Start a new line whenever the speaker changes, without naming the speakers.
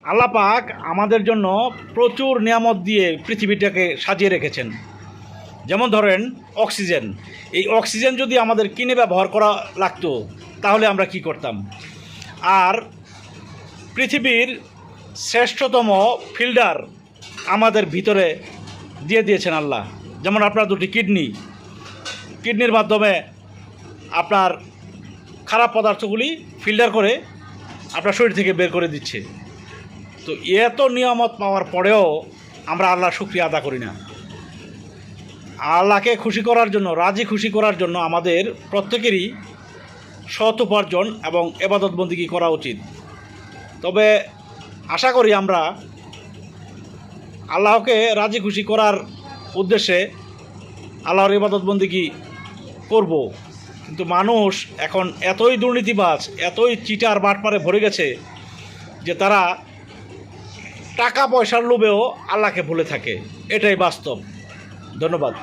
আল্লাহ পাক আমাদের জন্য প্রচুর নিয়ামত দিয়ে পৃথিবীটাকে সাজিয়ে রেখেছেন। যেমন ধরেন অক্সিজেন। এই অক্সিজেন যদি আমাদের কিনে ব্যবহার করা লাগতো তাহলে আমরা কি করতাম? আর পৃথিবীর শ্রেষ্ঠতম ফিল্টার আমাদের ভিতরে দিয়ে দিয়েছেন আল্লাহ। যেমন আপনার দুটি কিডনির মাধ্যমে আপনার খারাপ পদার্থগুলি ফিল্টার করে আপনার শরীর থেকে বের করে দিচ্ছে। তো এত নিয়ামত পাওয়ার পরেও আমরা আল্লাহর শুকরিয়া আদা করি না। আল্লাহকে খুশি করার জন্য, রাজি খুশি করার জন্য আমাদের প্রত্যেকেরই সৎ উপার্জন এবং ইবাদত বন্দেগী করা উচিত। তবে আশা করি আমরা আল্লাহকে রাজি খুশি করার উদ্দেশ্যে আল্লাহর ইবাদত বন্দেগী করব। কিন্তু মানুষ এখন এতই দুর্নীতিবাজ, এতই চিটার বাটপারে ভরে গেছে যে তারা টাকা পয়সার লোভেও আল্লাহকে ভুলে থাকে। এটাই বাস্তব। ধন্যবাদ।